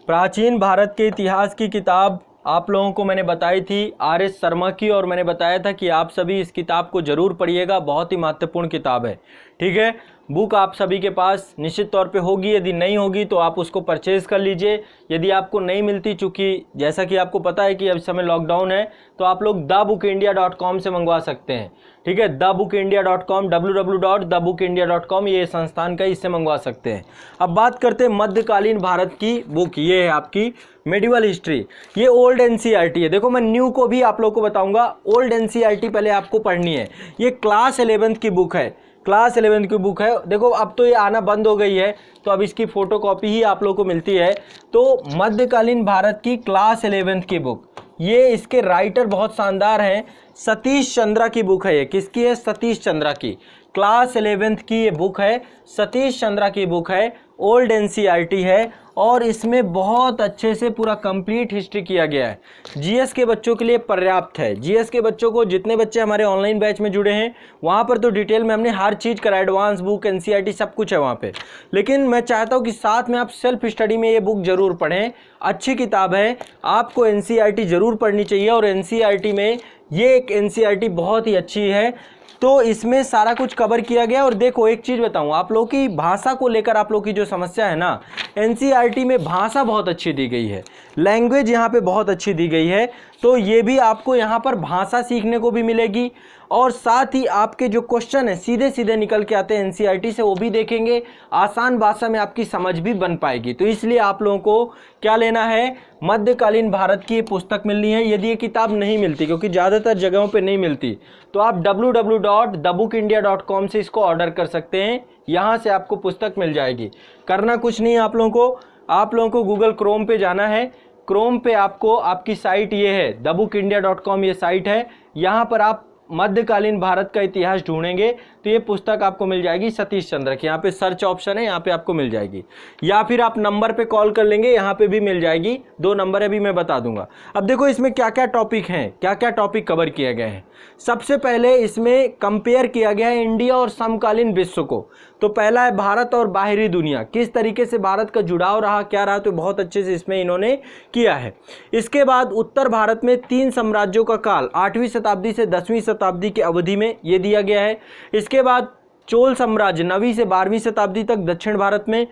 प्राचीन भारत के इतिहास की किताब आप लोगों को मैंने बताई थी आर.एस. शर्मा की, और मैंने बताया था कि आप सभी इस किताब को ज़रूर पढ़िएगा, बहुत ही महत्वपूर्ण किताब है। ठीक है, बुक आप सभी के पास निश्चित तौर पे होगी, यदि नहीं होगी तो आप उसको परचेज़ कर लीजिए। यदि आपको नहीं मिलती, चूँकि जैसा कि आपको पता है कि अब समय लॉकडाउन है, तो आप लोग thebookindia.com से मंगवा सकते हैं। ठीक है, thebookindia.com, www.thebookindia.com, ये संस्थान का, इससे मंगवा सकते हैं। अब बात करते हैं मध्यकालीन भारत की बुक। ये है आपकी मेडिवल हिस्ट्री, ये ओल्ड एनसीईआरटी है। देखो, मैं न्यू को भी आप लोग को बताऊंगा, ओल्ड एनसीईआरटी पहले आपको पढ़नी है। ये क्लास 11th की बुक है, क्लास 11th की बुक है। देखो, अब तो ये आना बंद हो गई है, तो अब इसकी फोटोकॉपी ही आप लोग को मिलती है। तो मध्यकालीन भारत की क्लास 11th की बुक, ये इसके राइटर बहुत शानदार हैं, सतीश चंद्रा की बुक है। ये किसकी है? सतीश चंद्रा की। क्लास 11th की ये बुक है, सतीश चंद्रा की बुक है, ओल्ड एनसीईआरटी है, और इसमें बहुत अच्छे से पूरा कंप्लीट हिस्ट्री किया गया है। जीएस के बच्चों के लिए पर्याप्त है। जीएस के बच्चों को, जितने बच्चे हमारे ऑनलाइन बैच में जुड़े हैं, वहाँ पर तो डिटेल में हमने हर चीज़ करा, एडवांस बुक, एनसीईआरटी सब कुछ है वहाँ पे। लेकिन मैं चाहता हूँ कि साथ में आप सेल्फ स्टडी में ये बुक ज़रूर पढ़ें, अच्छी किताब है, आपको एनसीईआरटी ज़रूर पढ़नी चाहिए। और एनसीईआरटी में ये एक एनसीईआरटी बहुत ही अच्छी है, तो इसमें सारा कुछ कवर किया गया। और देखो, एक चीज़ बताऊं, आप लोग की भाषा को लेकर आप लोग की जो समस्या है ना, एनसीईआरटी में भाषा बहुत अच्छी दी गई है, लैंग्वेज यहाँ पे बहुत अच्छी दी गई है, तो ये भी आपको यहाँ पर भाषा सीखने को भी मिलेगी। और साथ ही आपके जो क्वेश्चन है सीधे सीधे निकल के आते हैं एनसीईआरटी से, वो भी देखेंगे, आसान भाषा में आपकी समझ भी बन पाएगी। तो इसलिए आप लोगों को क्या लेना है, मध्यकालीन भारत की पुस्तक मिलनी है। यदि ये किताब नहीं मिलती, क्योंकि ज़्यादातर जगहों पे नहीं मिलती, तो आप www.thebookindia.com से इसको ऑर्डर कर सकते हैं, यहाँ से आपको पुस्तक मिल जाएगी। करना कुछ नहीं है आप लोगों को गूगल क्रोम पे जाना है। क्रोम पे आपको, आपकी साइट ये है thebookindia.com, ये साइट है, यहाँ पर आप मध्यकालीन भारत का इतिहास ढूंढेंगे तो ये पुस्तक आपको मिल जाएगी सतीश चंद्र की। यहाँ पे सर्च ऑप्शन है, यहाँ पे आपको मिल जाएगी, या फिर आप नंबर पे कॉल कर लेंगे, यहाँ पे भी मिल जाएगी। 2 नंबर है, अभी मैं बता दूंगा। अब देखो, इसमें क्या क्या टॉपिक हैं, क्या क्या टॉपिक कवर किए गए हैं। सबसे पहले इसमें कंपेयर किया गया है इंडिया और समकालीन विश्व को। तो पहला है भारत और बाहरी दुनिया, किस तरीके से भारत का जुड़ाव रहा, क्या रहा, तो बहुत अच्छे से इसमें इन्होंने किया है। इसके बाद उत्तर भारत में 3 साम्राज्यों का काल 8वीं शताब्दी से 10वीं शताब्दी की अवधि में ये दिया गया है। इसके बाद चोल साम्राज्य 9वीं से 12वीं शताब्दी तक दक्षिण भारत में।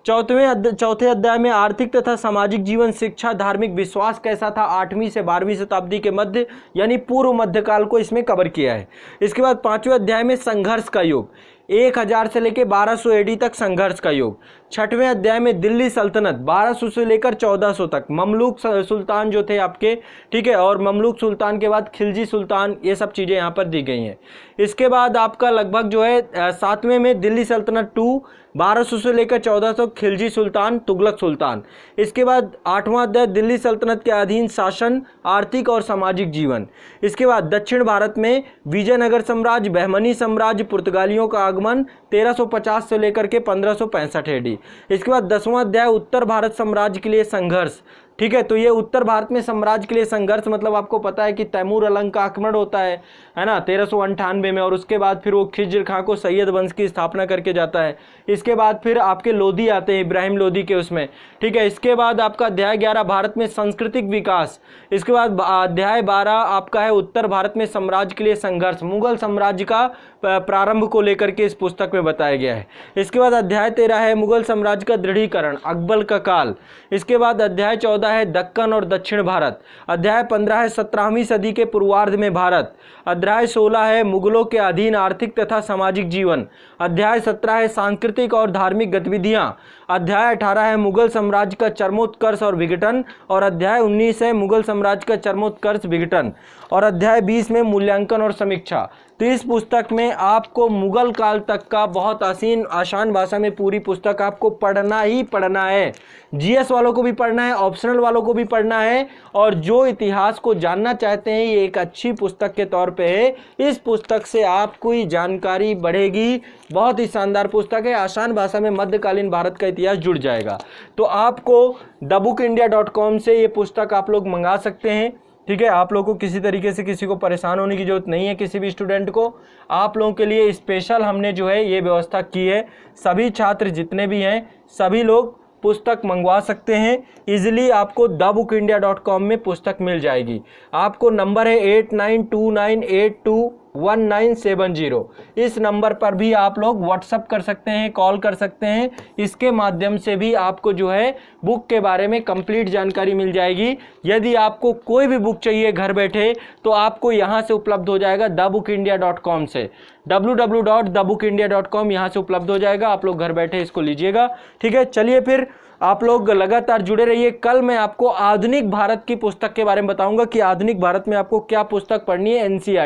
चौथे अध्याय में आर्थिक तथा सामाजिक जीवन, शिक्षा, धार्मिक विश्वास कैसा था 8वीं से 12वीं शताब्दी के मध्य, यानी पूर्व मध्यकाल को इसमें कवर किया है। इसके बाद 5वें अध्याय में संघर्ष का युग, 1000 से लेकर 1200 एडी तक संघर्ष का युग। 6वें अध्याय में दिल्ली सल्तनत 1200 से लेकर 1400 तक, ममलूक सुल्तान जो थे आपके, ठीक है, और ममलूक सुल्तान के बाद खिलजी सुल्तान, ये सब चीज़ें यहाँ पर दी गई हैं। इसके बाद आपका लगभग जो है 7वें में दिल्ली सल्तनत 2, 1200 से लेकर 1400, खिलजी सुल्तान, तुगलक सुल्तान। इसके बाद 8वां अध्याय दिल्ली सल्तनत के अधीन शासन, आर्थिक और सामाजिक जीवन। इसके बाद दक्षिण भारत में विजयनगर साम्राज्य, बहमनी साम्राज्य, पुर्तगालियों का आगमन 1350 से लेकर के 1565 एडी। इसके बाद 10वां अध्याय उत्तर भारत साम्राज्य के लिए संघर्ष, ठीक है। तो ये उत्तर भारत में साम्राज्य के लिए संघर्ष, मतलब आपको पता है कि तैमूर अलंग का आक्रमण होता है ना 1398 में, और उसके बाद फिर वो खिज्र खां को सैयद वंश की स्थापना करके जाता है। इसके बाद फिर आपके लोधी आते हैं, इब्राहिम लोधी के उसमें, ठीक है। इसके बाद आपका अध्याय 11 भारत में सांस्कृतिक विकास। इसके बाद अध्याय 12 आपका है उत्तर भारत में साम्राज्य के लिए संघर्ष, मुगल साम्राज्य का प्रारंभ को लेकर के इस पुस्तक में बताया गया है। इसके बाद अध्याय 13 है मुगल साम्राज्य का दृढ़ीकरण, अकबर का काल। इसके बाद अध्याय 14 है दक्कन और दक्षिण भारत। अध्याय 15 है 17वीं सदी के पूर्वार्ध में भारत। अध्याय 16 है मुगलों के अधीन आर्थिक तथा सामाजिक जीवन। अध्याय 17 है सांस्कृतिक और धार्मिक गतिविधियां। अध्याय 18 है मुगल साम्राज्य का चरमोत्कर्ष और विघटन, और अध्याय 19 है मुगल साम्राज्य का चरमोत्कर्ष विघटन, और अध्याय 20 में मूल्यांकन और समीक्षा। तो इस पुस्तक में आपको मुगल काल तक का बहुत आसान भाषा में पूरी पुस्तक आपको पढ़ना ही पढ़ना है। जीएस वालों को भी पढ़ना है, ऑप्शनल वालों को भी पढ़ना है, और जो इतिहास को जानना चाहते हैं ये एक अच्छी पुस्तक के तौर पे है। इस पुस्तक से आपको ही जानकारी बढ़ेगी, बहुत ही शानदार पुस्तक है, आसान भाषा में मध्यकालीन भारत का इतिहास जुड़ जाएगा। तो आपको thebookindia.com से ये पुस्तक आप लोग मंगा सकते हैं, ठीक है। आप लोगों को किसी तरीके से किसी को परेशान होने की जरूरत नहीं है, किसी भी स्टूडेंट को। आप लोगों के लिए स्पेशल हमने जो है ये व्यवस्था की है, सभी छात्र जितने भी हैं सभी लोग पुस्तक मंगवा सकते हैं। इजीली आपको theBookIndia.com में पुस्तक मिल जाएगी। आपको नंबर है 8929821970। इस नंबर पर भी आप लोग व्हाट्सअप कर सकते हैं, कॉल कर सकते हैं। इसके माध्यम से भी आपको जो है बुक के बारे में कंप्लीट जानकारी मिल जाएगी। यदि आपको कोई भी बुक चाहिए घर बैठे तो आपको यहाँ से उपलब्ध हो जाएगा theBookIndia.com से। www.theBookIndia.com यहाँ से उपलब्ध हो जाएगा। आप लोग घर बैठे इसको लीजिएगा। ठीक है, चलिए फिर आप लोग लगातार जुड़े रहिए। कल मैं आपको आधुनिक भारत की पुस्तक के बारे में बताऊंगा कि आधुनिक भारत में आपको क्या पुस्तक पढ़नी है, एनसीईआरटी।